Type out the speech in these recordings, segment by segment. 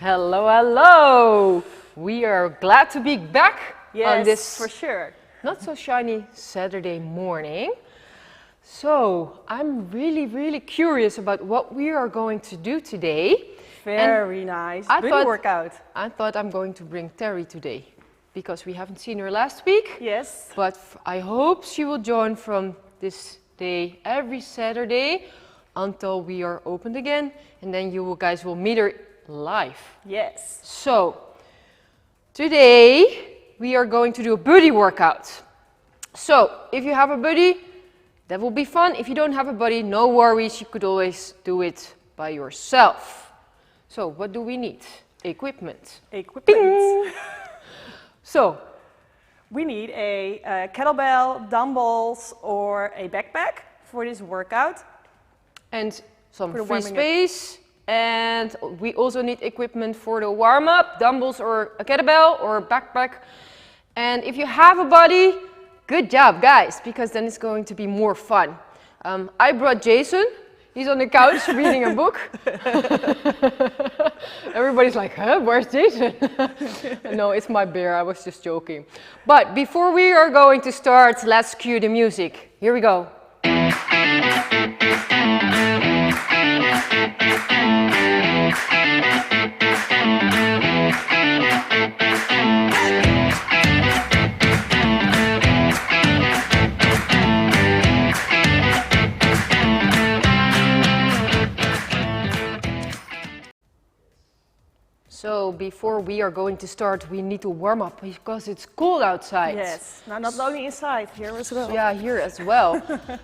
Hello, hello! We are glad to be back on this for sure. not so shiny Saturday morning. So I'm really curious about what we are going to do today. Very nice. Booty workout. I thought I'm going to bring Terry today because we haven't seen her last week. Yes. But I hope she will join from this day every Saturday until we are opened again, and then you guys will meet her live. Yes. So today we are going to do a booty workout. So if you have a buddy, that will be fun. If you don't have a buddy, no worries, you could always do it by yourself. So what do we need? Equipment. Bing! So we need a kettlebell, dumbbells, or a backpack for this workout. And some free space. And we also need equipment for the warm-up, dumbbells or a kettlebell or a backpack. And if you have a buddy, good job guys, because then it's going to be more fun. I brought Jason. He's on the couch reading a book. Everybody's like, huh, where's Jason? No, it's my bear, I was just joking. But before we are going to start, let's cue the music. Here we go. So before we are going to start, we need to warm up because it's cold outside. Yes, now not only inside, here as well. Yeah, here as well,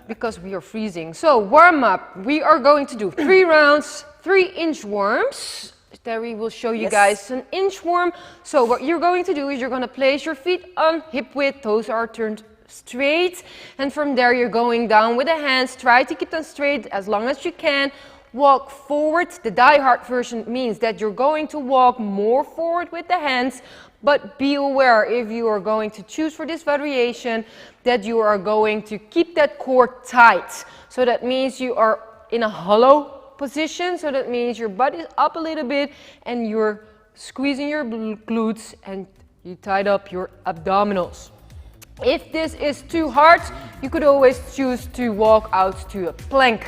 because we are freezing. So warm up, we are going to do 3 rounds, 3 inchworms. Terry will show you guys an inchworm. So what you're going to do is you're going to place your feet on hip width, toes are turned straight. And from there you're going down with the hands, try to keep them straight as long as you can. Walk forward. The die-hard version means that you're going to walk more forward with the hands, but be aware if you are going to choose for this variation that you are going to keep that core tight. So that means you are in a hollow position, so that means your butt is up a little bit and you're squeezing your glutes and you tied up your abdominals. If this is too hard, you could always choose to walk out to a plank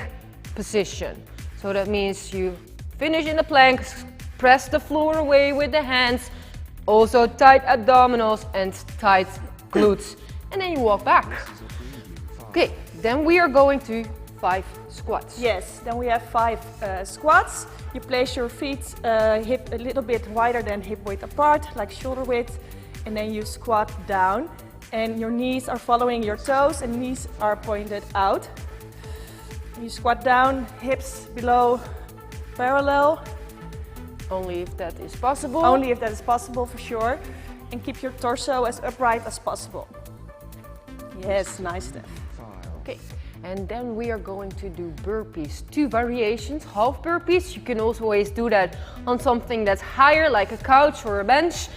position. So that means you finish in the plank, press the floor away with the hands, also tight abdominals and tight glutes, and then you walk back. Okay, then we are going to 5 squats. Yes, then we have 5 squats. You place your feet hip a little bit wider than hip width apart, like shoulder width, and then you squat down, and your knees are following your toes and knees are pointed out. You squat down, hips below parallel. Only if that is possible. Only if that is possible, for sure. And keep your torso as upright as possible. Yes, nice Steph. Okay, and then we are going to do burpees. 2 variations, half burpees. You can also always do that on something that's higher, like a couch or a bench.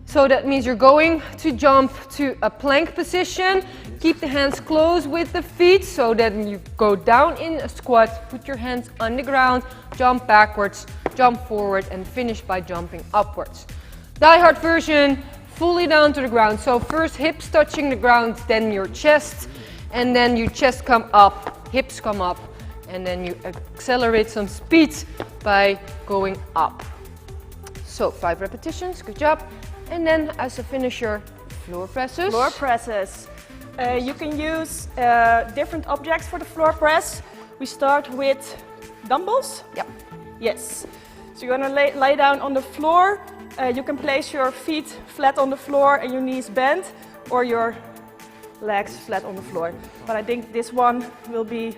So that means you're going to jump to a plank position. Keep the hands close with the feet, so that you go down in a squat, put your hands on the ground, jump backwards, jump forward, and finish by jumping upwards. Die-hard version, fully down to the ground. So first hips touching the ground, then your chest, and then your chest come up, hips come up, and then you accelerate some speed by going up. So 5 repetitions, good job. And then as a finisher, floor presses. Floor presses. You can use different objects for the floor press. We start with dumbbells. Yeah. Yes. So you're gonna lay down on the floor. You can place your feet flat on the floor and your knees bent, or your legs flat on the floor. But I think this one will be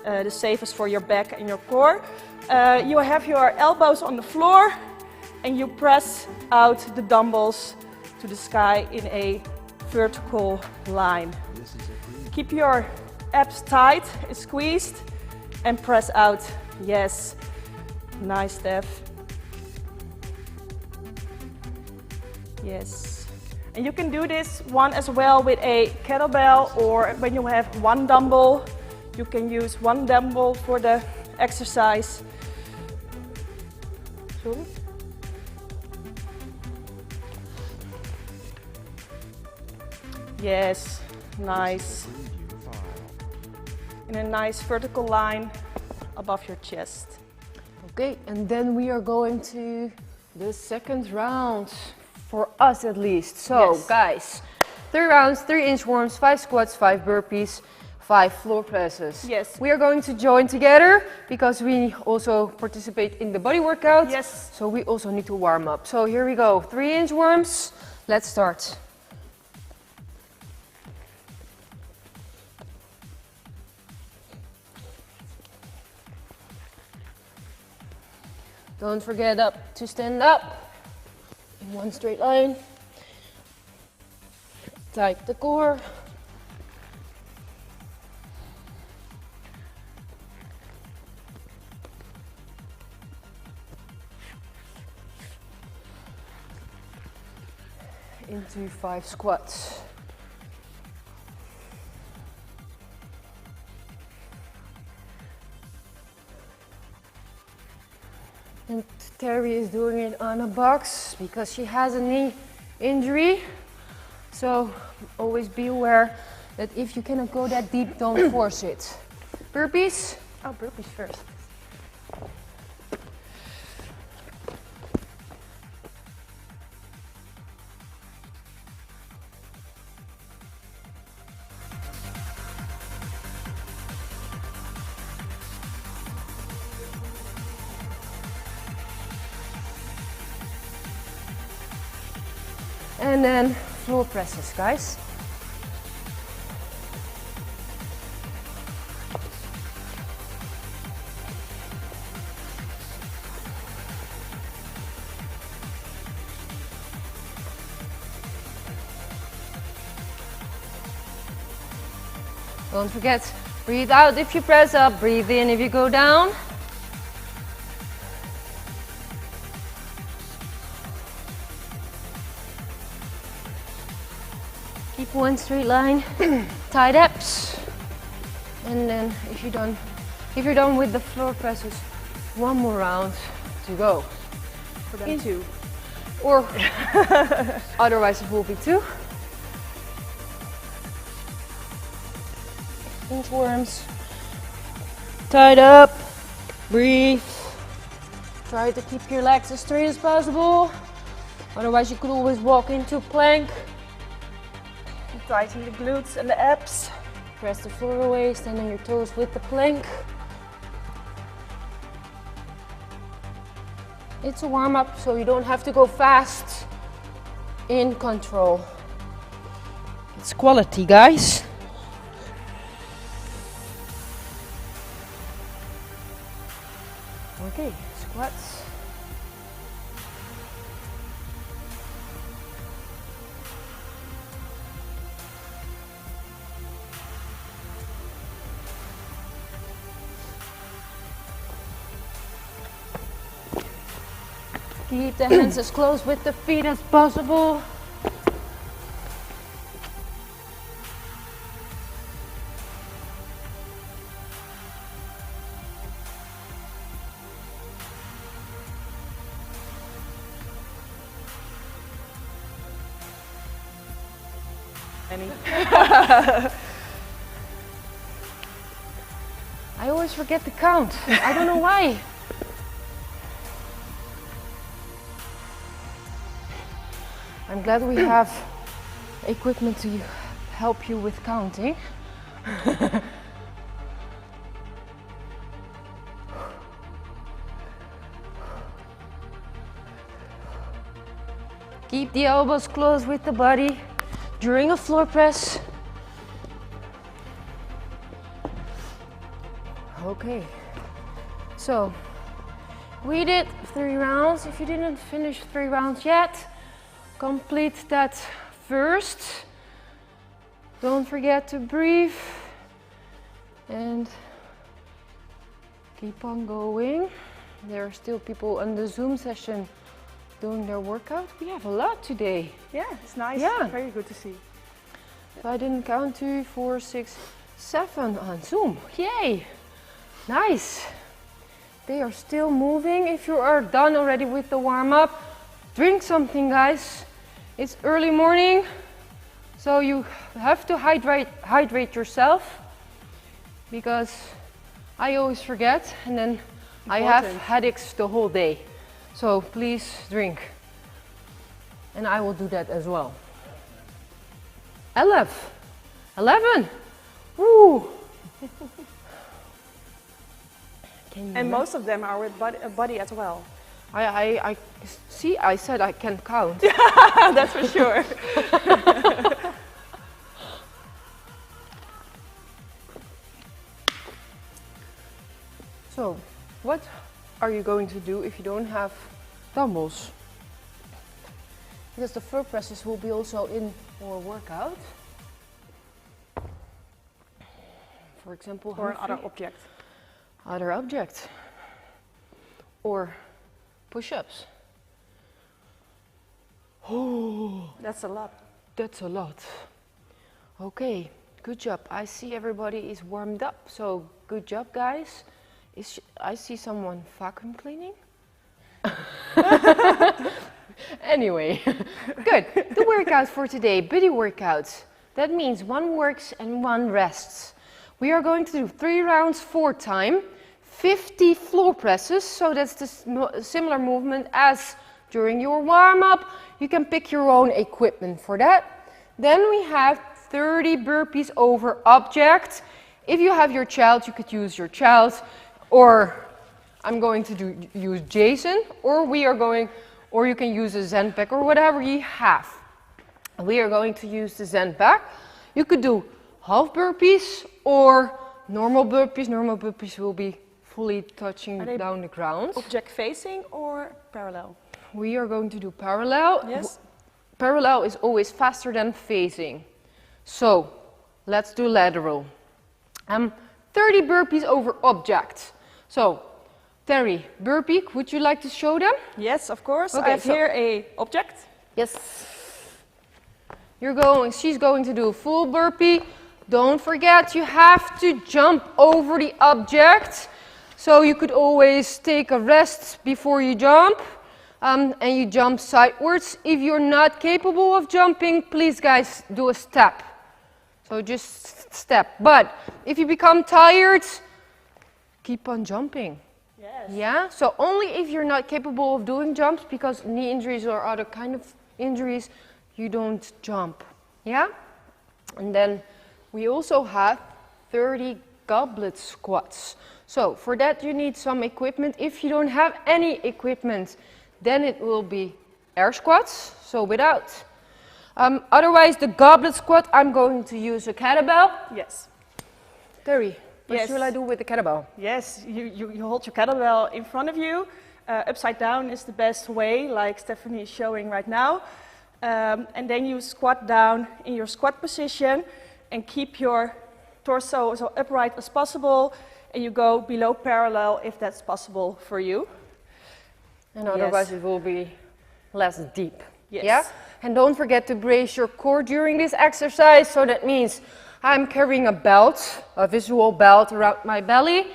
the safest for your back and your core. You have your elbows on the floor and you press out the dumbbells to the sky in a vertical line. Keep your abs tight and squeezed and press out. Yes, nice Steph. Yes, and you can do this one as well with a kettlebell, or when you have 1 dumbbell, you can use 1 dumbbell for the exercise. Sorry? Yes, nice. In a nice vertical line above your chest. Okay, and then we are going to the second round, for us at least. So, Yes. guys, 3 rounds, 3 inchworms, 5 squats, 5 burpees, 5 floor presses. Yes. We are going to join together because we also participate in the body workout. Yes. So we also need to warm up. So here we go, 3 inchworms. Let's start. Don't forget to stand up in one straight line. Tight the core. Into 5 squats. And Terry is doing it on a box because she has a knee injury. So always be aware that if you cannot go that deep, don't force it. Burpees? Oh, burpees first. And then floor presses, guys. Don't forget, breathe out if you press up, breathe in if you go down. Keep one straight line, tight abs. And then if you're done with the floor presses, one more round to go. For them too. Or otherwise it will be 2. Inchworms. Tied up. Breathe. Try to keep your legs as straight as possible. Otherwise you could always walk into plank. Tighten the glutes and the abs. Press the floor away, stand on your toes with the plank. It's a warm-up, so you don't have to go fast. In control. It's quality, guys. Okay, squats. Keep the hands as close with the feet as possible. I always forget to count. I don't know why. I'm glad we have equipment to help you with counting. Keep the elbows close with the body during a floor press. Okay, so we did 3 rounds. If you didn't finish 3 rounds yet, complete that first. Don't forget to breathe and keep on going. There are still people on the Zoom session doing their workout. We have a lot today. Yeah, it's nice. Yeah. Very good to see. If I didn't count 2, 4, 6, 7 on Zoom. Yay! Nice. They are still moving. If you are done already with the warm-up, drink something, guys. It's early morning, So you have to hydrate yourself, because I always forget and then I have headaches the whole day. So please drink. And I will do that as well. 11. Woo! And most of them are with body as well. I see, I said I can count. That's for sure. So, what are you going to do if you don't have dumbbells? Because the floor presses will be also in our workout. For example, or another object. Other object. Or push-ups. Oh, that's a lot. That's a lot. Okay, good job. I see everybody is warmed up, so good job, guys. I see someone vacuum cleaning. Anyway, good. The workout for today, body workouts. That means one works and one rests. We are going to do 3 rounds 4 time, 50 floor presses. So that's the similar movement as during your warm-up. You can pick your own equipment for that. Then we have 30 burpees over object. If you have your child, you could use your child, or I'm going to use Jason, or you can use a Zen pack or whatever you have. We are going to use the Zen pack. You could do half burpees or normal burpees. Normal burpees will be fully touching down the ground. Object facing or parallel? We are going to do parallel. Yes. Parallel is always faster than facing. So let's do lateral. 30 burpees over object. So Terry, burpee, would you like to show them? Yes, of course. Okay, I have here a object. Yes. She's going to do a full burpee. Don't forget, you have to jump over the object. So you could always take a rest before you jump. And you jump sidewards. If you're not capable of jumping, please guys, do a step. So just step. But if you become tired, keep on jumping. Yes. Yeah, so only if you're not capable of doing jumps, because knee injuries or other kind of injuries, you don't jump. Yeah? And then we also have 30 goblet squats. So for that you need some equipment. If you don't have any equipment, then it will be air squats, so without. Otherwise the goblet squat, I'm going to use a kettlebell. Yes. Terry, what should I do with the kettlebell? Yes, you hold your kettlebell in front of you. Upside down is the best way, like Stephanie is showing right now. And then you squat down in your squat position and keep your torso as upright as possible. And you go below parallel if that's possible for you. And otherwise it will be less deep. Yes. Yeah? And don't forget to brace your core during this exercise. So that means I'm carrying a belt, a visual belt around my belly.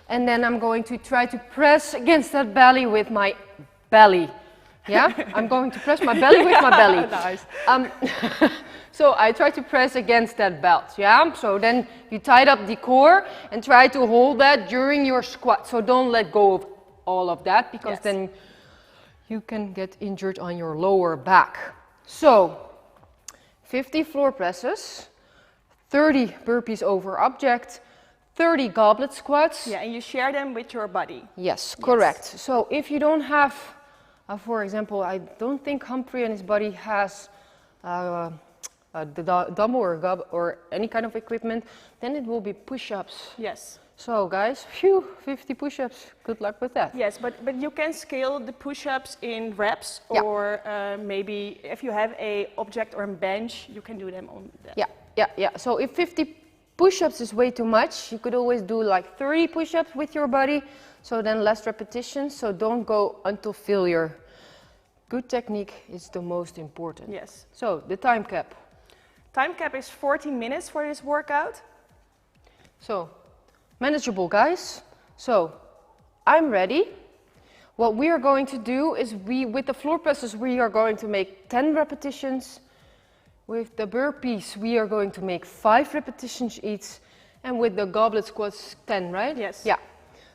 And then I'm going to try to press against that belly with my belly. Yeah? I'm going to press my belly with my belly. Nice. So I try to press against that belt. Yeah? So then you tied up the core and try to hold that during your squat. So don't let go of all of that, because then you can get injured on your lower back. So 50 floor presses, 30 burpees over object, 30 goblet squats. Yeah, and you share them with your body. Yes, correct. So if you don't have, for example, I don't think Humphrey and his buddy has the dumbbell or any kind of equipment, then it will be push-ups. Yes. So guys, 50 push-ups, good luck with that. Yes, but you can scale the push-ups in reps, or maybe if you have a object or a bench, you can do them on that. Yeah. So if 50 push-ups is way too much, you could always do like 30 push-ups with your body, so then less repetitions, so don't go until failure. Good technique is the most important. Yes. So the time cap. Time cap is 14 minutes for this workout. So manageable, guys. So I'm ready. What we are going to do is with the floor presses, we are going to make 10 repetitions With the burpees, we are going to make 5 repetitions each, and with the goblet squats, 10, right? Yes. Yeah.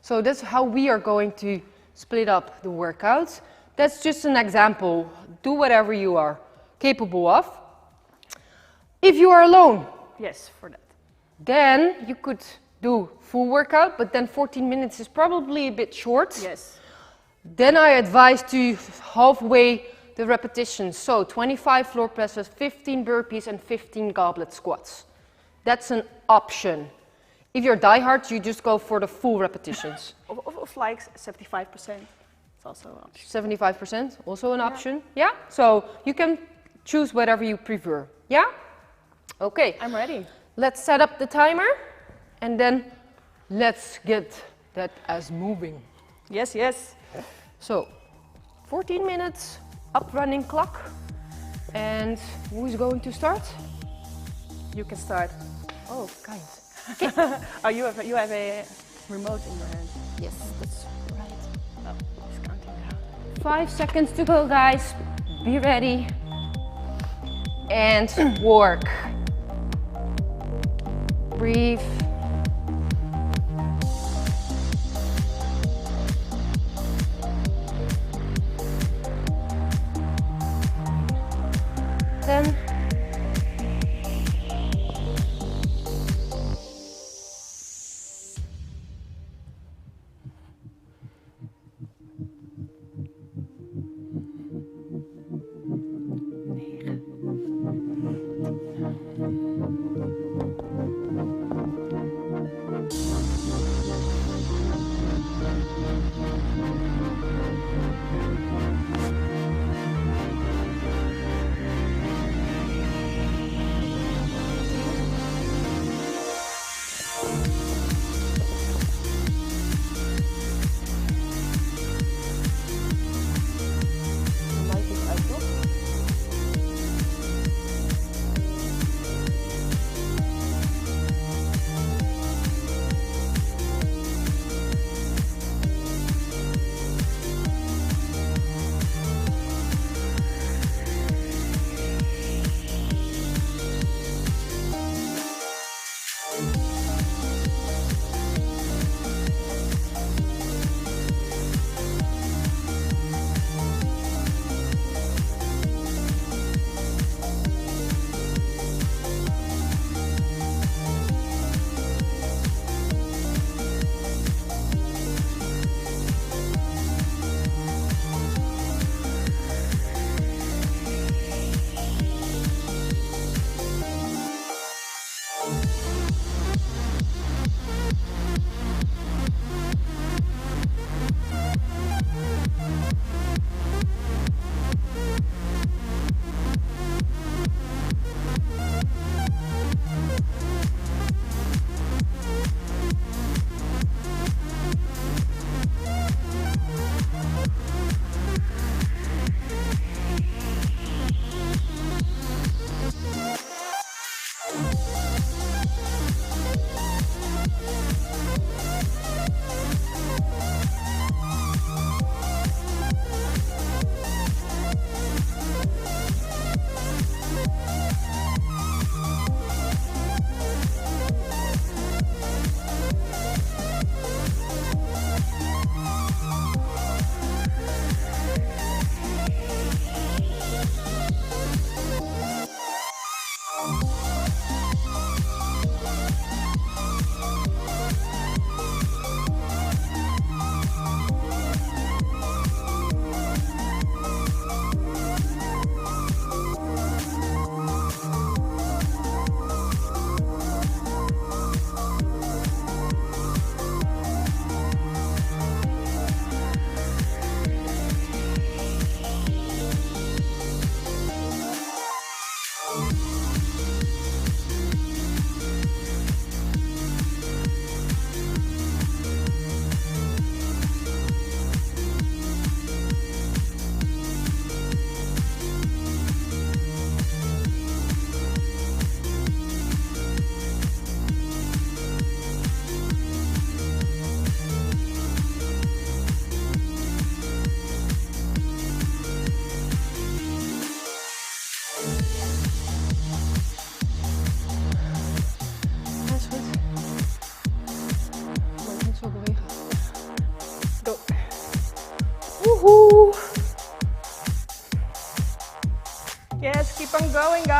So that's how we are going to split up the workouts. That's just an example. Do whatever you are capable of. If you are alone, Yes, for that. then you could do full workout, but then 14 minutes is probably a bit short. Yes. Then I advise to halfway the repetitions. So 25 floor presses, 15 burpees, and 15 goblet squats. That's an option. If you're diehard, you just go for the full repetitions. Of like 75%. It's also an option. 75%, also an option. Yeah? So you can choose whatever you prefer. Yeah? Okay. I'm ready. Let's set up the timer and then let's get that ass moving. Yes, yes. So 14 minutes, up running clock. And who is going to start? You can start. Oh, kind. Oh, you have a remote in your hand. Yes, that's right. Oh, it's counting down. 5 seconds to go, guys. Be ready. And work. Breathe. Then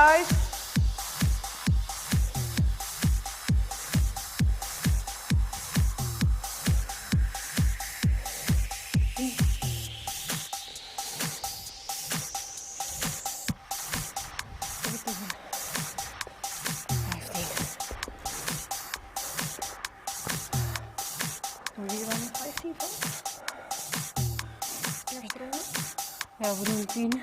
5. Ja, we doen 10.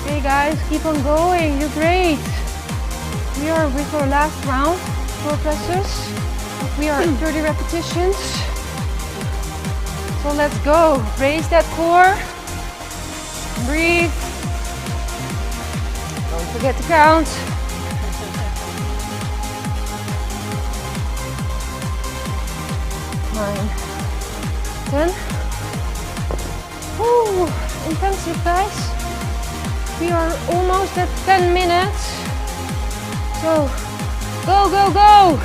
Okay guys, keep on going, you're great. We are with our last round, floor presses. We are at 30 repetitions. So let's go. Raise that core. Breathe. Don't forget to count. 9, 10. Woo, intensive guys. We are almost at 10 minutes. So, go, go, go.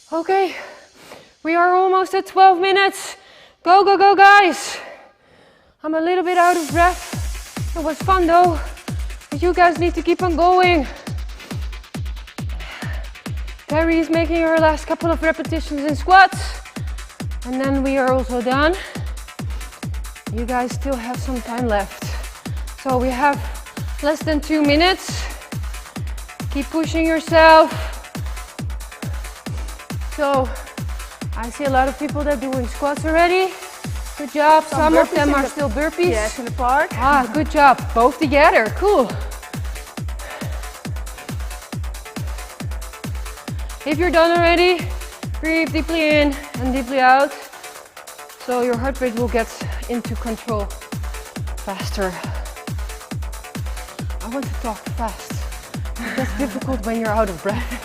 Okay, we are almost at 12 minutes. Go, go, go, guys. I'm a little bit out of breath. It was fun though, but you guys need to keep on going. Terry is making her last couple of repetitions in squats. And then we are also done. You guys still have some time left. So we have less than 2 minutes. Keep pushing yourself. So I see a lot of people that are doing squats already. Good job. Some of them are still burpees. Yes, in the park. Ah, good job. Both together. Cool. If you're done already, breathe deeply in and deeply out. So your heart rate will get into control faster. I want to talk fast. That's difficult when you're out of breath.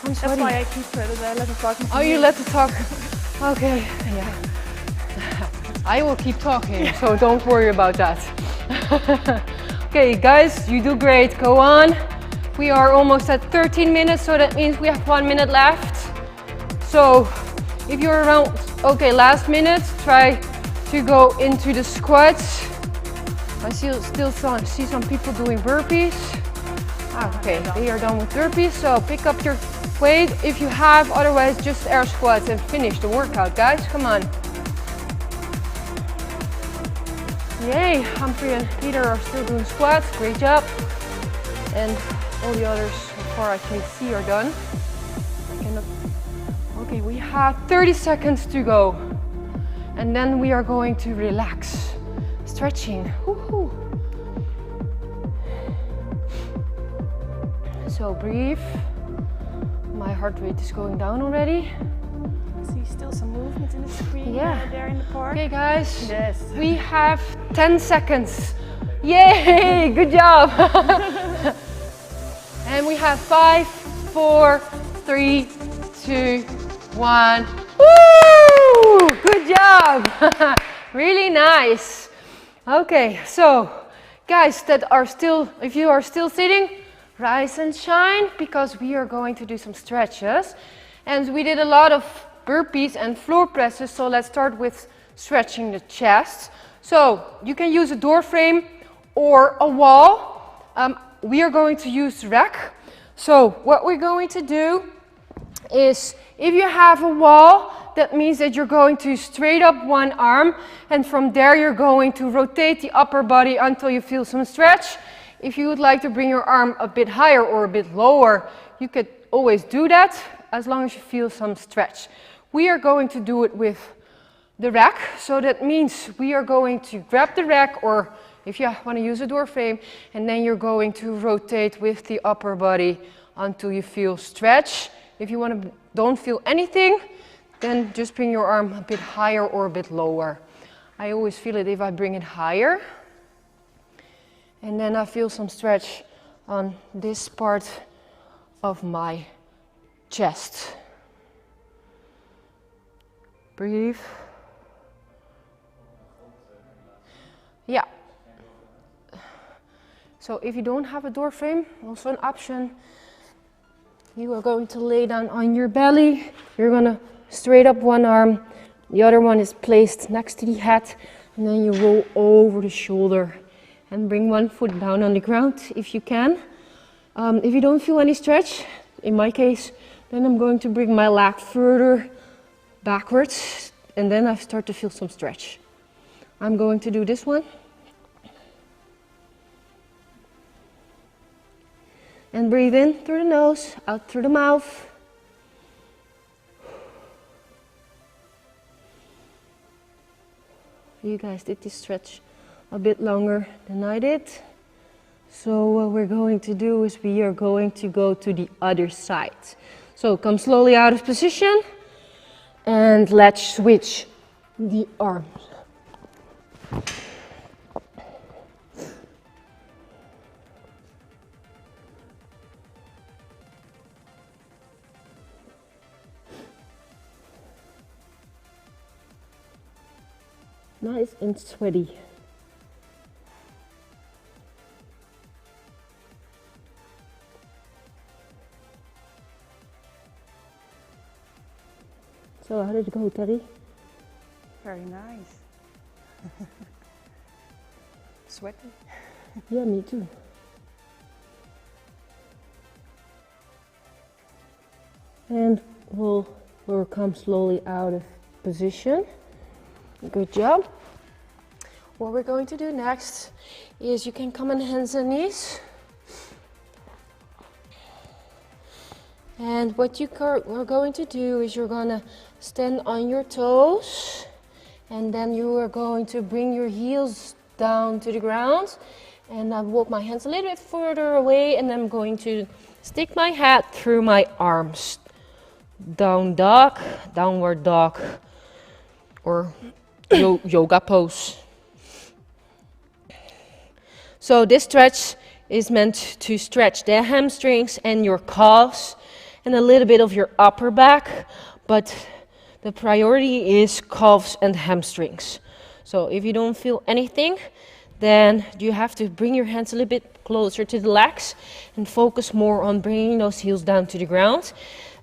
I'm That's sweaty. why I keep let it talk. Oh, you let it talk. Okay, yeah. I will keep talking, so don't worry about that. Okay, guys, you do great. Go on. We are almost at 13 minutes, so that means we have 1 minute left. So if you're around, okay, last minute, try to go into the squats. I still see some people doing burpees. Okay, they are done with burpees, so pick up your weight if you have, otherwise just air squats and finish the workout, guys. Come on. Yay, Humphrey and Peter are still doing squats. Great job. And all the others, so far I can see, are done. Okay, we have 30 seconds to go. And then we are going to relax. Stretching. Woohoo. So breathe. My heart rate is going down already. I see still some movement in the screen there in the park. Okay, guys. Yes. We have 10 seconds. Yay! Good job. And we have 5, 4, 3, 2, 1. Woo! Good job. Really nice. Okay, so guys that are still, if you are still sitting, rise and shine, because we are going to do some stretches. And we did a lot of burpees and floor presses, so let's start with stretching the chest. So you can use a door frame or a wall. We are going to use rack. So what we're going to do is, if you have a wall, that means that you're going to straight up one arm, and from there you're going to rotate the upper body until you feel some stretch. If you would like to bring your arm a bit higher or a bit lower, you could always do that, as long as you feel some stretch. We are going to do it with the rack, so that means we are going to grab the rack, or if you want to use a door frame, and then you're going to rotate with the upper body until you feel stretch. If you don't feel anything, then just bring your arm a bit higher or a bit lower. I always feel it if I bring it higher, and then I feel some stretch on this part of my chest. Breathe. Yeah. So if you don't have a door frame, also an option, you are going to lay down on your belly. You're going to straight up one arm, the other one is placed next to the head, and then you roll over the shoulder and bring one foot down on the ground if you can. If you don't feel any stretch, in my case, then I'm going to bring my leg further backwards, and then I start to feel some stretch. I'm going to do this one. And breathe in through the nose, out through the mouth. You guys did this stretch a bit longer than I did. So what we're going to do is we are going to go to the other side. So come slowly out of position, and let's switch the arms. Nice and sweaty. So how did it go, Teddy? Very nice. Sweaty. Yeah, me too. And we'll come slowly out of position. Good job. What we're going to do next is you can come on hands and knees. And what you are going to do is you're going to stand on your toes, and then you are going to bring your heels down to the ground, and I walk my hands a little bit further away, and I'm going to stick my head through my arms. Down dog, downward dog, or yoga pose. So this stretch is meant to stretch the hamstrings and your calves and a little bit of your upper back, but the priority is calves and hamstrings. So if you don't feel anything, then you have to bring your hands a little bit closer to the legs and focus more on bringing those heels down to the ground.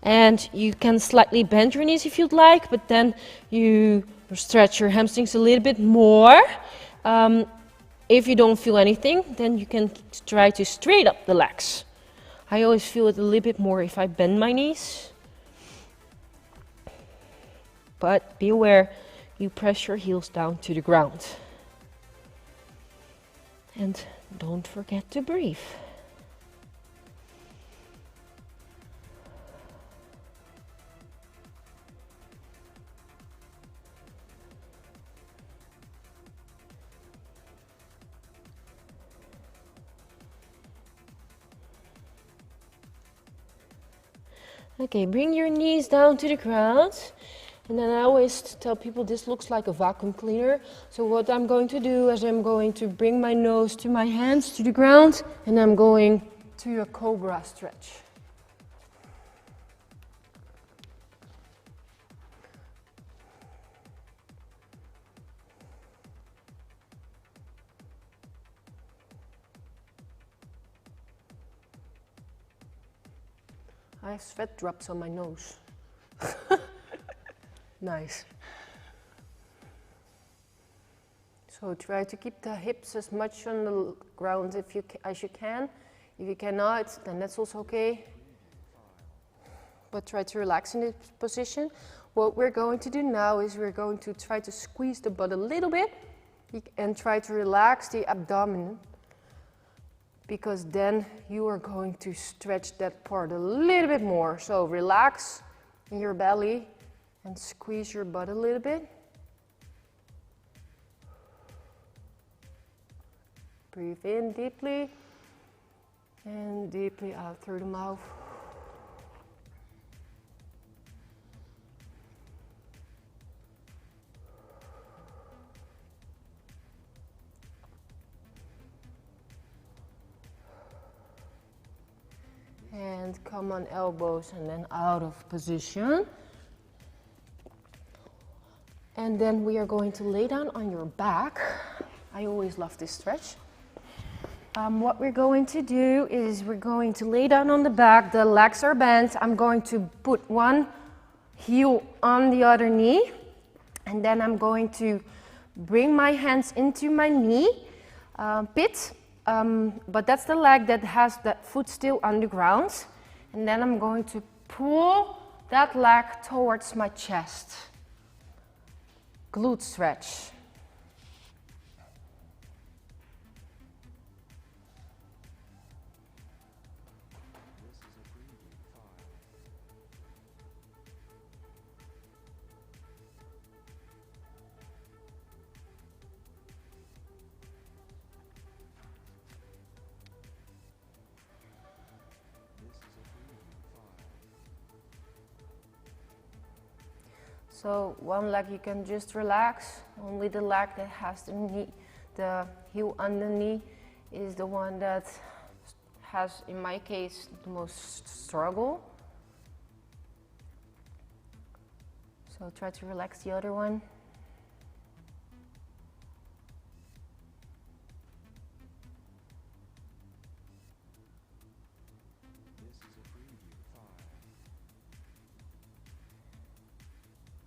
And you can slightly bend your knees if you'd like, but then you stretch your hamstrings a little bit more. If you don't feel anything, then you can try to straight up the legs. I always feel it a little bit more if I bend my knees. But be aware, you press your heels down to the ground. And don't forget to breathe. Okay, bring your knees down to the ground. And then I always tell people this looks like a vacuum cleaner. So what I'm going to do is I'm going to bring my nose to my hands to the ground, and I'm going to a cobra stretch. I have sweat drops on my nose. Nice. So try to keep the hips as much on the ground as you can. If you cannot, then that's also okay. But try to relax in this position. What we're going to do now is we're going to try to squeeze the butt a little bit and try to relax the abdomen, because then you are going to stretch that part a little bit more. So relax in your belly and squeeze your butt a little bit. Breathe in deeply and deeply out through the mouth. And come on elbows and then out of position. And then we are going to lay down on your back. I always love this stretch. What we're going to do is we're going to lay down on the back. The legs are bent. I'm going to put one heel on the other knee. And then I'm going to bring my hands into my knee pit. But that's the leg that has that foot still on the ground. And then I'm going to pull that leg towards my chest. Glute stretch. So one leg you can just relax. Only the leg that has the heel on the knee is the one that has, in my case, the most struggle. So try to relax the other one.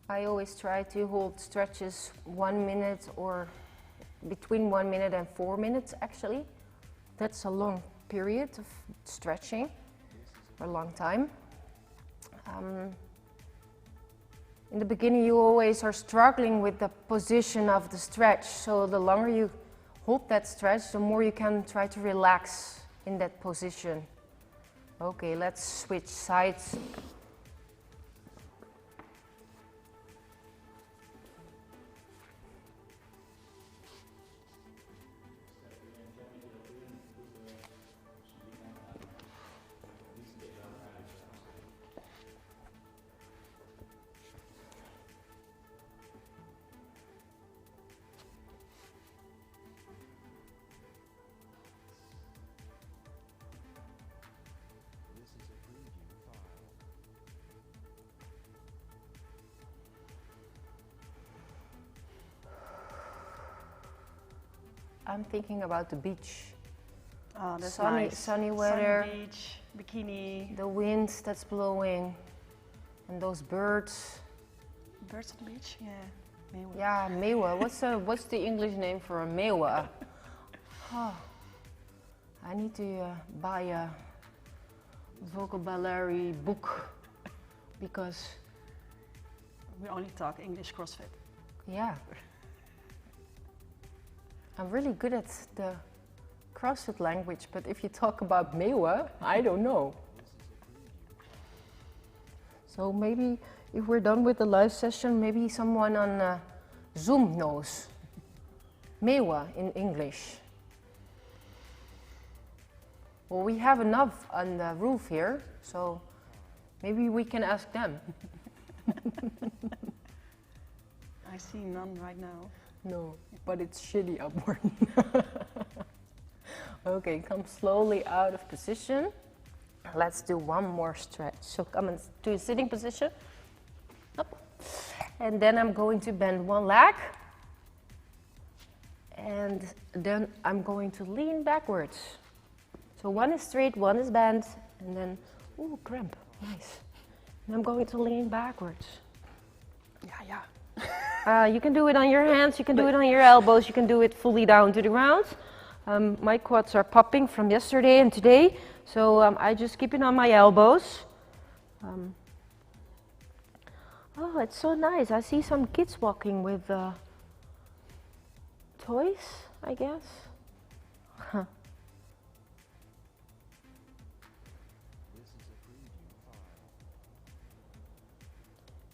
I always try to hold stretches 1 minute or between 1 minute and 4 minutes actually. That's a long period of stretching, for a long time. In the beginning you always are struggling with the position of the stretch, so the longer you hold that stretch, the more you can try to relax in that position. Okay, let's switch sides. I'm thinking about the beach. Oh, that's sunny, nice. sunny weather. Sunny beach, bikini. The wind that's blowing, and those birds. Birds on the beach, yeah. Meeuwen. Yeah, meeuwen. What's the English name for a meeuwen? Oh, I need to buy a vocabulary book because We only talk English CrossFit. yeah. I'm really good at the CrossFit language, but if you talk about meeuwen, I don't know. So maybe if we're done with the live session, maybe someone on Zoom knows meeuwen in English. Well, we have enough on the roof here, so maybe we can ask them. I see none right now. No, but it's shitty upward. Okay, come slowly out of position. Let's do one more stretch. So come into a sitting position. Up. And then I'm going to bend one leg. And then I'm going to lean backwards. So one is straight, one is bent, and then, ooh, cramp. Nice. And I'm going to lean backwards. Yeah. You can do it on your hands, you can do it on your elbows, you can do it fully down to the ground. My quads are popping from yesterday and today, so I just keep it on my elbows. Oh, it's so nice. I see some kids walking with toys, I guess. Huh.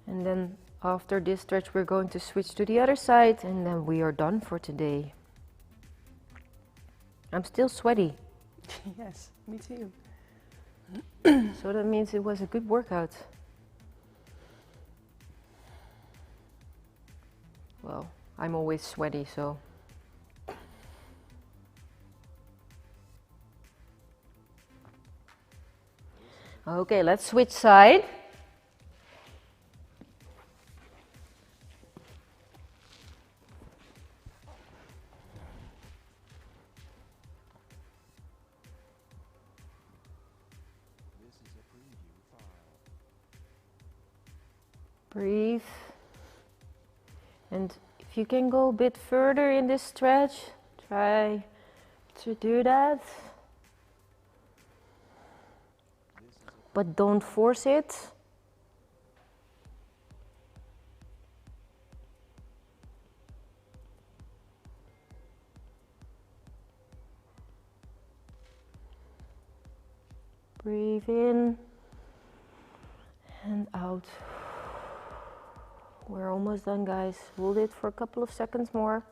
And then after this stretch, we're going to switch to the other side, and then we are done for today. I'm still sweaty. Yes, me too. So that means it was a good workout. Well, I'm always sweaty, so. Okay, let's switch side. Breathe. And if you can go a bit further in this stretch, try to do that. But don't force it. Breathe in and out. We're almost done, guys. Hold it for a couple of seconds more.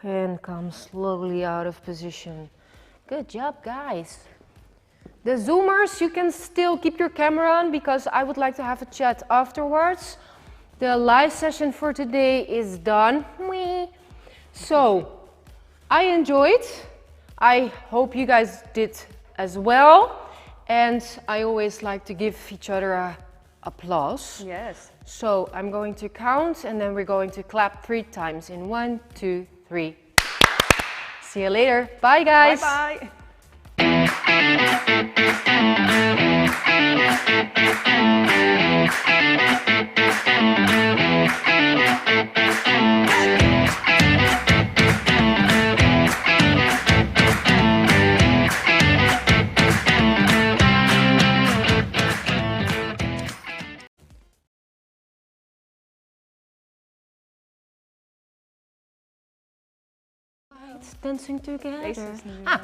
And come slowly out of position. Good job, guys. The Zoomers, you can still keep your camera on because I would like to have a chat afterwards. The live session for today is done. So, I enjoyed. I hope you guys did as well. And I always like to give each other a applause. Yes. So I'm going to count and then we're going to clap 3 times in 1, 2, 3. See you later. Bye, guys. Bye-bye. Dancing together. Deze is nu, Ah,